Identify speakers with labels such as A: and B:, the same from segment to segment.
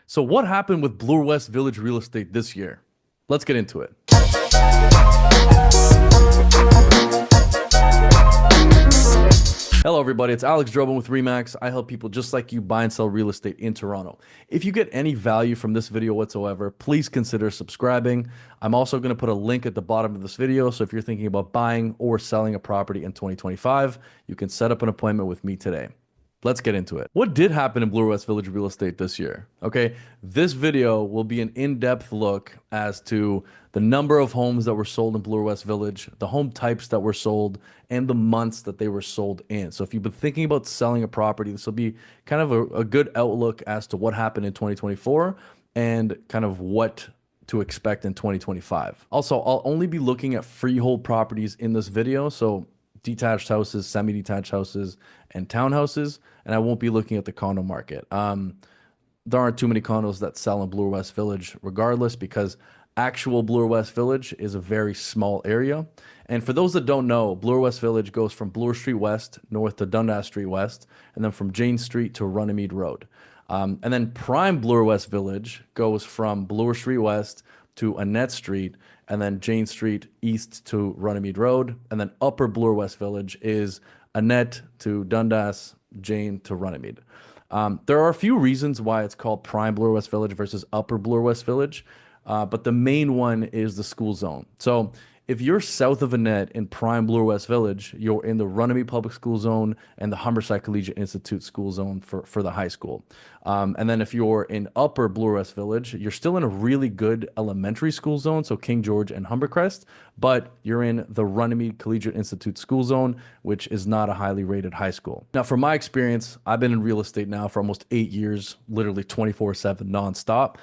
A: So what happened with Bloor West Village real estate this year? Let's get into it. Hello, everybody. It's Alex Drobin with Remax. I help people just like you buy and sell real estate in Toronto. If you get any value from this video whatsoever, please consider subscribing. I'm also going to put a link at the bottom of this video. So if you're thinking about buying or selling a property in 2025, you can set up an appointment with me today. Let's get into it. What did happen in Bloor West Village real estate this year? Okay, this video will be an in-depth look as to the number of homes that were sold in Bloor West Village, the home types that were sold, and the months that they were sold in. So if you've been thinking about selling a property, this will be kind of a good outlook as to what happened in 2024 and kind of what to expect in 2025. Also, I'll only be looking at freehold properties in this video. So detached houses, semi-detached houses, and townhouses, and I won't be looking at the condo market. There aren't too many condos that sell in Bloor West Village regardless, because actual Bloor West Village is a very small area. And for those that don't know, Bloor West Village goes from Bloor St West north to Dundas St West, and then from Jane Street to Runnymede Rd. And then Prime Bloor West Village goes from Bloor St West to Annette Street, and then Jane Street east to Runnymede Road, and then Upper Bloor West Village is Annette to Dundas, Jane to Runnymede. There are a few reasons why it's called Prime Bloor West Village versus Upper Bloor West Village, but the main one is the school zone. So if you're south of Annette in Prime Bloor West Village, you're in the Runnymede Public School Zone and the Humberside Collegiate Institute school zone for the high school. And then if you're in Upper Bloor West Village, you're still in a really good elementary school zone, so King George and Humbercrest, but you're in the Runnymede Collegiate Institute school zone, which is not a highly rated high school. Now, from my experience, I've been in real estate now for almost 8 years, literally 24/7 nonstop.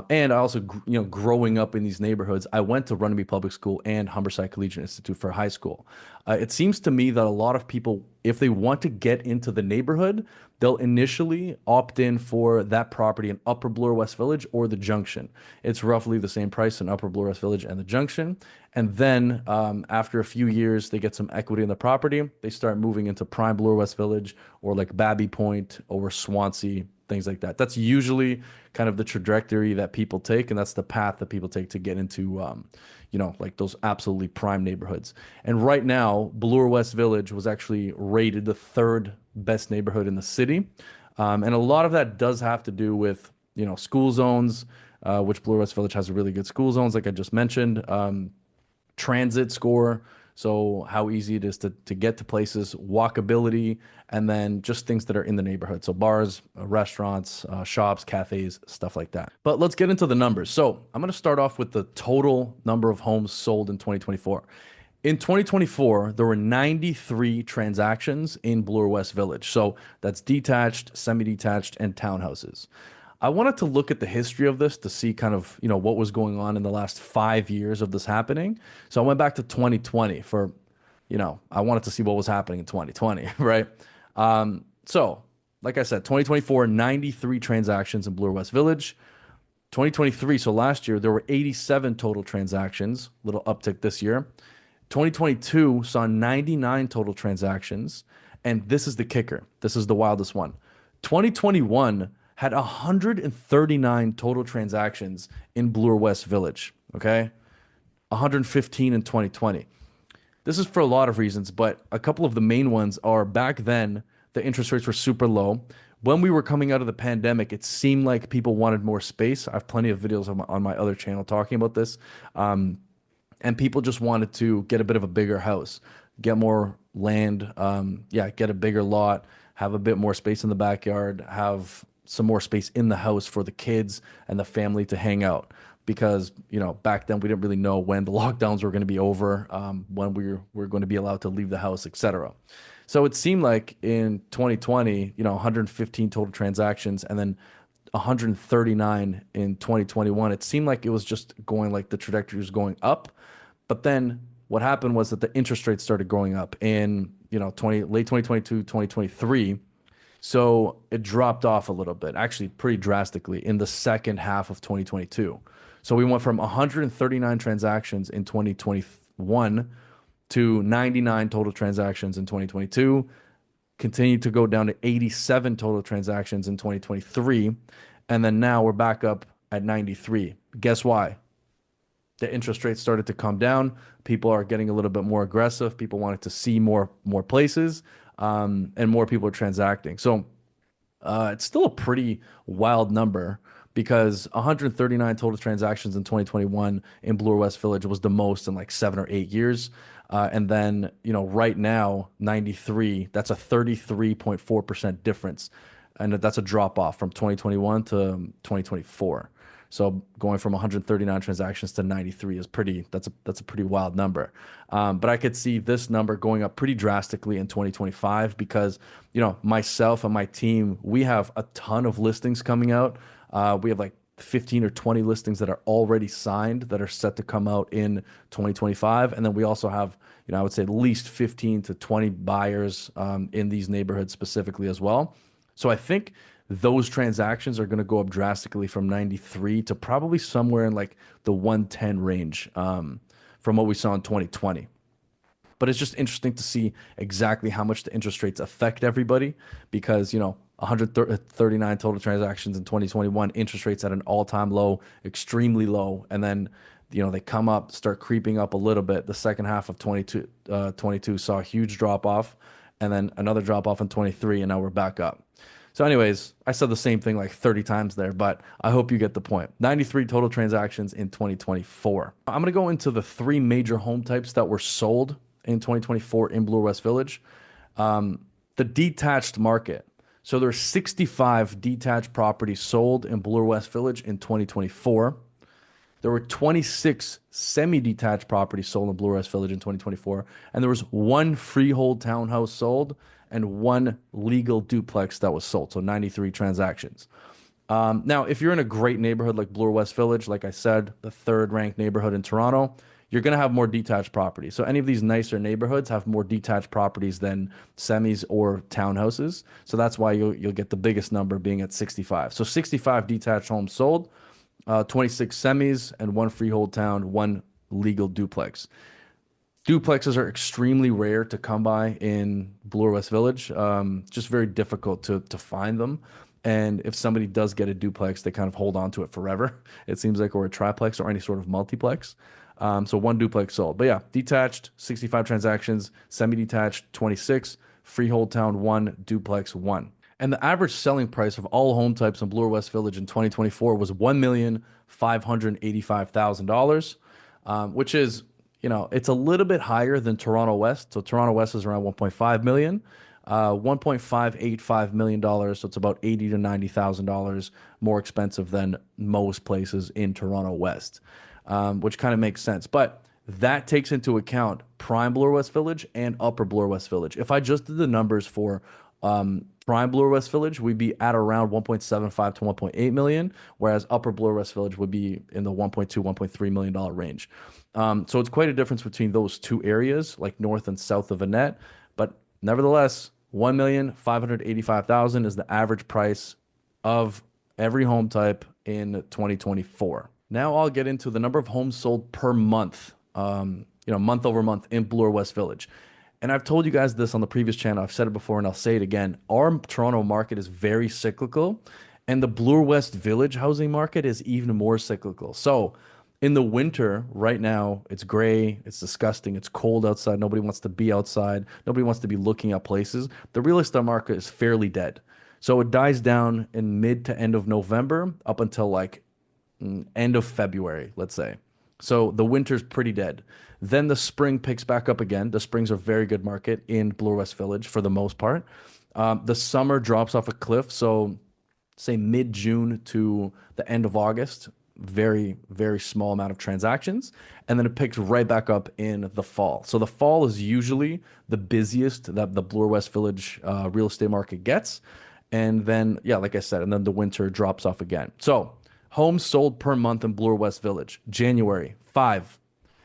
A: And I also, growing up in these neighborhoods, I went to Runnymede Public School and Humberside Collegiate Institute for high school. It seems to me that a lot of people, if they want to get into the neighborhood, they'll initially opt in for that property in Upper Bloor West Village or the Junction. It's roughly the same price in Upper Bloor West Village and the Junction. And then after a few years, they get some equity in the property. They start moving into Prime Bloor West Village or like Babby Point or Swansea, things like that. That's usually kind of the trajectory that people take, and that's the path that people take to get into, like those absolutely prime neighborhoods. And right now, Bloor West Village was actually rated the third best neighborhood in the city. And a lot of that does have to do with, school zones, which Bloor West Village has a really good school zones, like I just mentioned. Transit score, so how easy it is to get to places, walkability, and then just things that are in the neighborhood. So bars, restaurants, shops, cafes, stuff like that. But let's get into the numbers. So I'm going to start off with the total number of homes sold in 2024. In 2024, there were 93 transactions in Bloor West Village. So that's detached, semi-detached, and townhouses. I wanted to look at the history of this to see kind of, what was going on in the last 5 years of this happening. So I went back to 2020 for, I wanted to see what was happening in 2020, right? So like I said, 2024, 93 transactions in Bloor West Village. 2023, so last year, there were 87 total transactions, little uptick this year. 2022 saw 99 total transactions. And this is the kicker. This is the wildest one. 2021 had 139 total transactions in Bloor West Village, okay? 115 in 2020. This is for a lot of reasons, but a couple of the main ones are back then, the interest rates were super low. When we were coming out of the pandemic, it seemed like people wanted more space. I have plenty of videos on my other channel talking about this. And people just wanted to get a bit of a bigger house, get more land, get a bigger lot, have a bit more space in the backyard, have some more space in the house for the kids and the family to hang out, because back then we didn't really know when the lockdowns were going to be over, when we were going to be allowed to leave the house, etc. So it seemed like in 2020, 115 total transactions and then 139 in 2021. It seemed like it was just going, like the trajectory was going up. But then what happened was that the interest rates started going up in late 2022, 2023. So it dropped off a little bit, actually pretty drastically in the second half of 2022. So we went from 139 transactions in 2021 to 99 total transactions in 2022, continued to go down to 87 total transactions in 2023. And then now we're back up at 93. Guess why? The interest rates started to come down. People are getting a little bit more aggressive. People wanted to see more places, and more people are transacting. So it's still a pretty wild number because 139 total transactions in 2021 in Bloor West Village was the most in like 7 or 8 years. And then, right now, 93, that's a 33.4% difference. And that's a drop off from 2021 to 2024. So going from 139 transactions to 93 is that's a pretty wild number. But I could see this number going up pretty drastically in 2025 because, myself and my team, we have a ton of listings coming out. We have like 15 or 20 listings that are already signed that are set to come out in 2025. And then we also have, I would say at least 15 to 20 buyers in these neighborhoods specifically as well. So I think those transactions are going to go up drastically from 93 to probably somewhere in like the 110 range from what we saw in 2020. But it's just interesting to see exactly how much the interest rates affect everybody because, 139 total transactions in 2021, interest rates at an all-time low, extremely low. And then, they come up, start creeping up a little bit. The second half of 22 saw a huge drop off and then another drop off in 23, and now we're back up. So anyways, I said the same thing like 30 times there, but I hope you get the point. 93 total transactions in 2024. I'm going to go into the three major home types that were sold in 2024 in Bloor West Village. The detached market. So there's 65 detached properties sold in Bloor West Village in 2024. There were 26 semi-detached properties sold in Bloor West Village in 2024, and there was one freehold townhouse sold and one legal duplex that was sold. So 93 transactions. Now, if you're in a great neighborhood like Bloor West Village, like I said, the third ranked neighborhood in Toronto, you're going to have more detached properties. So any of these nicer neighborhoods have more detached properties than semis or townhouses. So that's why you'll get the biggest number being at 65. So 65 detached homes sold, 26 semis, and one freehold town, one legal duplex. Duplexes are extremely rare to come by in Bloor West Village. Just very difficult to find them. And if somebody does get a duplex, they kind of hold on to it forever. It seems like, or a triplex or any sort of multiplex. So one duplex sold. But yeah, detached, 65 transactions, semi-detached, 26, freehold town, one, duplex, one. And the average selling price of all home types in Bloor West Village in 2024 was $1,585,000, which is, it's a little bit higher than Toronto West. So Toronto West is around 1.5 million, $1.585 million. So it's about $80,000 to $90,000 more expensive than most places in Toronto West, which kind of makes sense. But that takes into account Prime Bloor West Village and Upper Bloor West Village. If I just did the numbers for Prime Bloor West Village, we'd be at around 1.75 to 1.8 million, whereas Upper Bloor West Village would be in the 1.2, $1.3 million range. So it's quite a difference between those two areas, like north and south of Annette. But nevertheless, 1,585,000 is the average price of every home type in 2024. Now I'll get into the number of homes sold per month, month over month in Bloor West Village. And I've told you guys this on the previous channel. I've said it before and I'll say it again. Our Toronto market is very cyclical, and the Bloor West Village housing market is even more cyclical. So in the winter, right now, it's gray, it's disgusting, it's cold outside. Nobody wants to be outside. Nobody wants to be looking at places. The real estate market is fairly dead. So it dies down in mid to end of November up until like end of February, let's say. So the winter's pretty dead. Then the spring picks back up again. The spring's a very good market in Bloor West Village for the most part. The summer drops off a cliff. So say mid-June to the end of August, very, very small amount of transactions. And then it picks right back up in the fall. So the fall is usually the busiest that the Bloor West Village real estate market gets. And then, yeah, like I said, and then the winter drops off again. So homes sold per month in Bloor West Village. January, 5.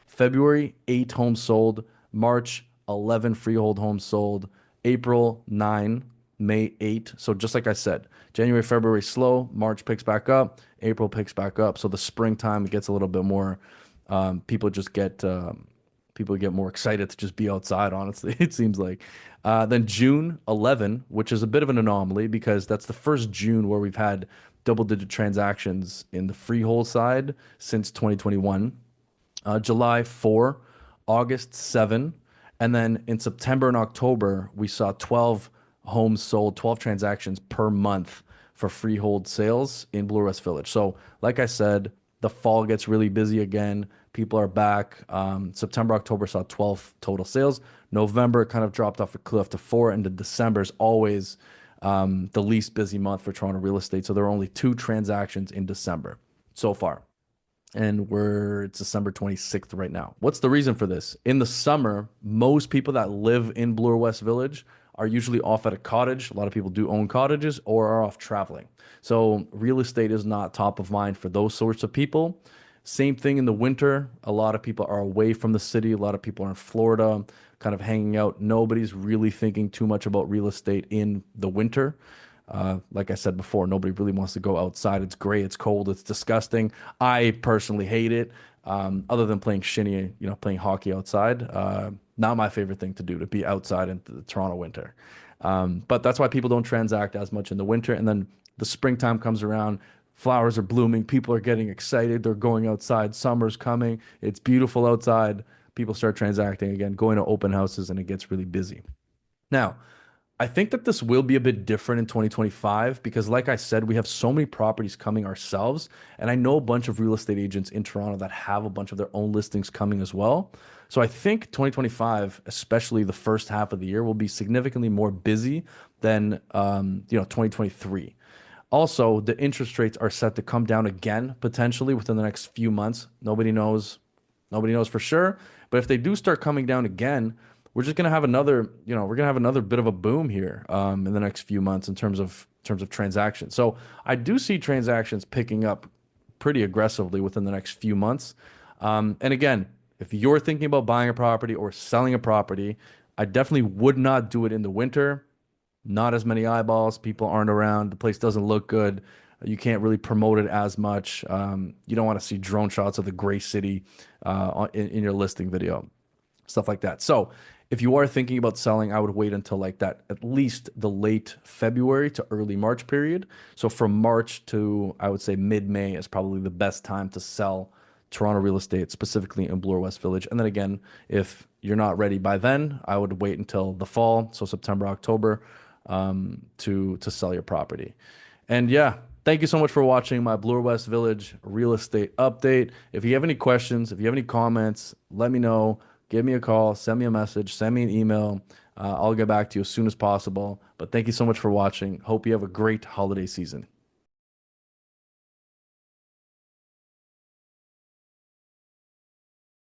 A: February, 8 homes sold. March, 11 freehold homes sold. April, 9. May, 8. So just like I said, January, February, slow. March picks back up. April picks back up. So the springtime, it gets a little bit more, people get more excited to just be outside, honestly, it seems like. Then June, 11, which is a bit of an anomaly because that's the first June where we've had double-digit transactions in the freehold side since 2021. July 4, August 7, and then in September and October, we saw 12 homes sold, 12 transactions per month for freehold sales in Bloor West Village. So, like I said, the fall gets really busy again. People are back. September, October saw 12 total sales. November kind of dropped off a cliff to 4, and December is always the least busy month for Toronto real estate. So there are only 2 transactions in December so far. And it's December 26th right now. What's the reason for this? In the summer, most people that live in Bloor West Village are usually off at a cottage. A lot of people do own cottages or are off traveling. So real estate is not top of mind for those sorts of people. Same thing in the winter. A lot of people are away from the city. A lot of people are in Florida, kind of hanging out. Nobody's really thinking too much about real estate in the winter. Like I said before, nobody really wants to go outside. It's gray, it's cold, it's disgusting. I personally hate it. Other than playing shinny, playing hockey outside. Not my favorite thing to do, to be outside in the Toronto winter. But that's why people don't transact as much in the winter. And then the springtime comes around, flowers are blooming, people are getting excited, they're going outside, summer's coming, it's beautiful outside. People start transacting again, going to open houses, and it gets really busy. Now, I think that this will be a bit different in 2025 because, like I said, we have so many properties coming ourselves. And I know a bunch of real estate agents in Toronto that have a bunch of their own listings coming as well. So I think 2025, especially the first half of the year, will be significantly more busy than 2023. Also, the interest rates are set to come down again potentially within the next few months. Nobody knows for sure. But if they do start coming down again, we're just gonna have another bit of a boom here in the next few months in terms of transactions. So I do see transactions picking up pretty aggressively within the next few months. And again, if you're thinking about buying a property or selling a property, I definitely would not do it in the winter. Not as many eyeballs, people aren't around, the place doesn't look good. You can't really promote it as much. You don't want to see drone shots of the gray city in your listing video, stuff like that. So if you are thinking about selling, I would wait until like that, at least the late February to early March period. So from March to, I would say, mid-May is probably the best time to sell Toronto real estate, specifically in Bloor West Village. And then again, if you're not ready by then, I would wait until the fall, so September, October, to sell your property. And yeah, thank you so much for watching my Bloor West Village real estate update. If you have any questions, if you have any comments, let me know. Give me a call, send me a message, send me an email. I'll get back to you as soon as possible. But thank you so much for watching. Hope you have a great holiday season.